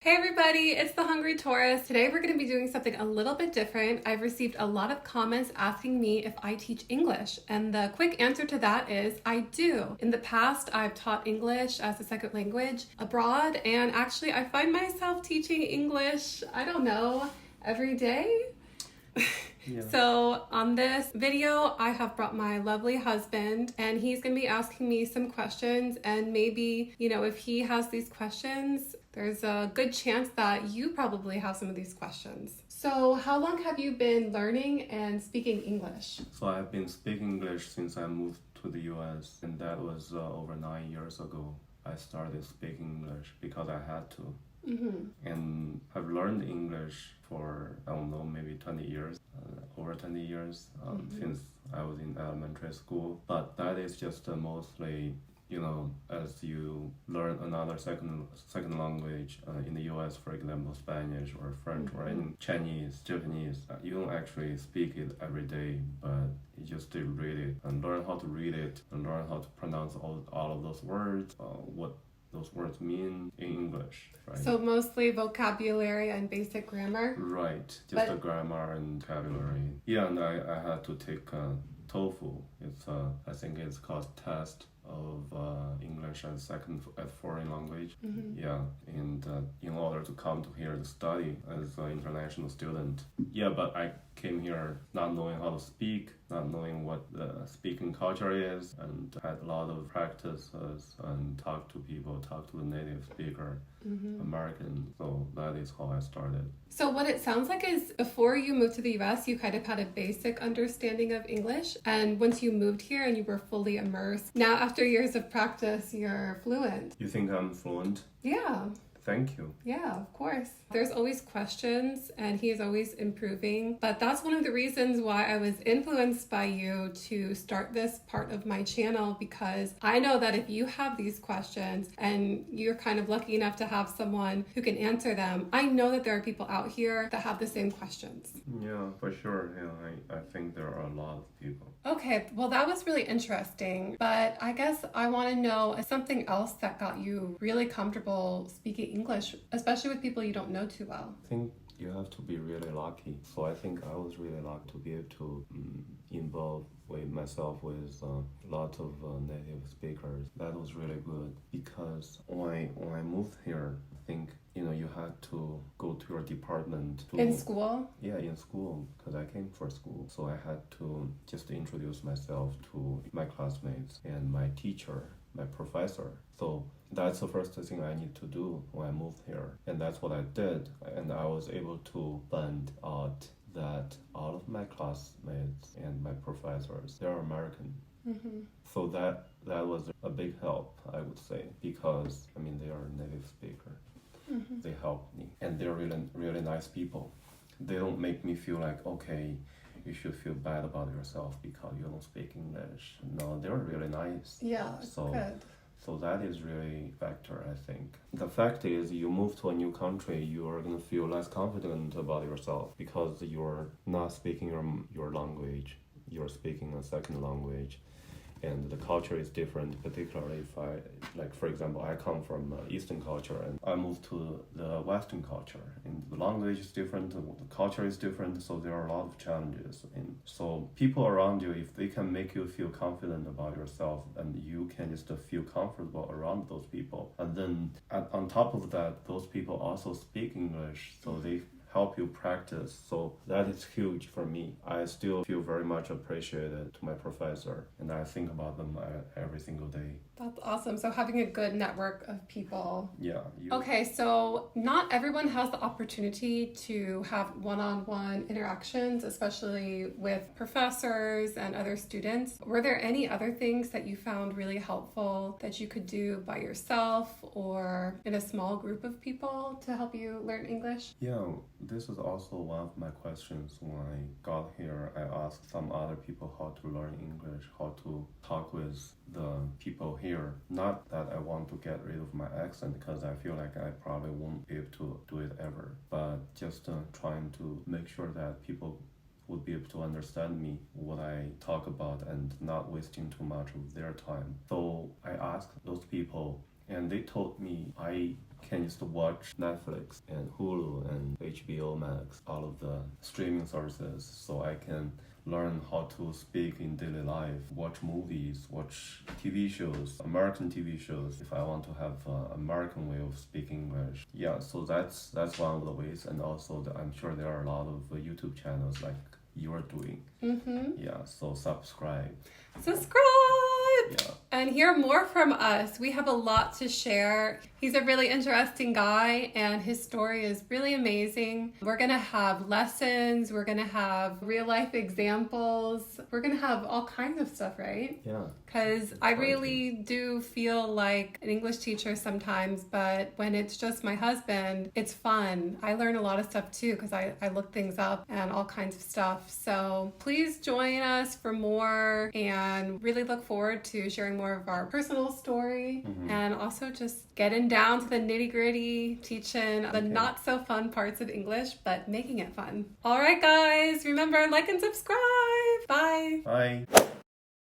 Hey everybody, it's the Hungry Taurus. Today we're going to be doing something a little bit different. I've received a lot of comments asking me if I teach English, and the quick answer to that is I do. In the past, I've taught English as a second language abroad, and actually I find myself teaching English, I don't know, every day. Yeah. So on this video, I have brought my lovely husband, and he's going to be asking me some questions, and maybe, if he has these questions, there's a good chance that you probably have some of these questions. So how long have you been learning and speaking English? So I've been speaking English since I moved to the US, and that was over 9 years ago. I started speaking English because I had to. And I've learned English for, I don't know, maybe 20 years, over 20 years since I was in elementary school. But that is just mostly, as you learn another second language in the US, for example, Spanish or French or in Chinese, Japanese, you don't actually speak it every day, but you just read it and learn how to read it and learn how to pronounce all of those words, what those words mean in English, right? So mostly vocabulary and basic grammar? Right, just the grammar and vocabulary. Yeah, and I had to take TOEFL. It's I think it's called test of English as foreign language. Yeah, and in order to come to here to study as an international student. Yeah, but I came here not knowing how to speak, not knowing what the speaking culture is, and had a lot of practices and talk to people, talk to the native speaker, American. So that is how I started. So what it sounds like is before you moved to the US, you kind of had a basic understanding of English. And once you moved here and you were fully immersed, now after years of practice, you're fluent. You think I'm fluent? Yeah. Thank you. Yeah, of course. There's always questions and he is always improving. But that's one of the reasons why I was influenced by you to start this part of my channel, because I know that if you have these questions and you're kind of lucky enough to have someone who can answer them, I know that there are people out here that have the same questions. Yeah, for sure. Yeah, I think there are a lot of people. Okay, well that was really interesting, but I guess I want to know something else that got you really comfortable speaking English, especially with people you don't know too well. I think you have to be really lucky. So I think I was really lucky to be able to involve myself with a lot of native speakers. That was really good because when I moved here, I think you had to go to your department in school. Yeah, in school, because I came for school, so I had to just introduce myself to my classmates and my teacher, my professor. So that's the first thing I need to do when I moved here, and that's what I did. And I was able to find out that all of my classmates and my professors, they're American. So that was a big help, I would say, because they are native speakers. They helped me, and they're really, really nice people. They don't make me feel like, okay, you should feel bad about yourself because you don't speak English. No, they're really nice. Yeah, good. So that is really a factor, I think. The fact is, you move to a new country, you are going to feel less confident about yourself because you're not speaking your language. You're speaking a second language. And the culture is different, particularly if for example, I come from Eastern culture and I moved to the Western culture. And the language is different, the culture is different, so there are a lot of challenges. And so people around you, if they can make you feel confident about yourself, and you can just feel comfortable around those people. And then on top of that, those people also speak English, so they help you practice. So that is huge for me. I still feel very much appreciated to my professor, and I think about them every single day. That's awesome. So having a good network of people. Yeah. Okay, so not everyone has the opportunity to have one-on-one interactions, especially with professors and other students. Were there any other things that you found really helpful that you could do by yourself or in a small group of people to help you learn English? Yeah, this is also one of my questions. When I got here, I asked some other people how to learn English, how to talk with the people here. Not that I want to get rid of my accent, because I feel like I probably won't be able to do it ever, but just trying to make sure that people would be able to understand me, what I talk about, and not wasting too much of their time. So I asked those people, and they told me I can just watch Netflix and Hulu and HBO Max, all of the streaming sources, so I can learn how to speak in daily life, watch movies, watch TV shows, American TV shows, if I want to have an American way of speaking English. Yeah, so that's one of the ways, and also I'm sure there are a lot of YouTube channels like you're doing. Yeah, so subscribe. Yeah. And hear more from us. We have a lot to share. He's a really interesting guy and his story is really amazing. We're going to have lessons. We're going to have real life examples. We're going to have all kinds of stuff, right? Yeah. Because I really do feel like an English teacher sometimes, but when it's just my husband, it's fun. I learn a lot of stuff too because I look things up and all kinds of stuff. So please join us for more and really look forward to sharing more of our personal story and also just getting down to the nitty-gritty, teaching the not so fun parts of English, but making it fun. All right, guys, remember, like and subscribe. Bye. Bye.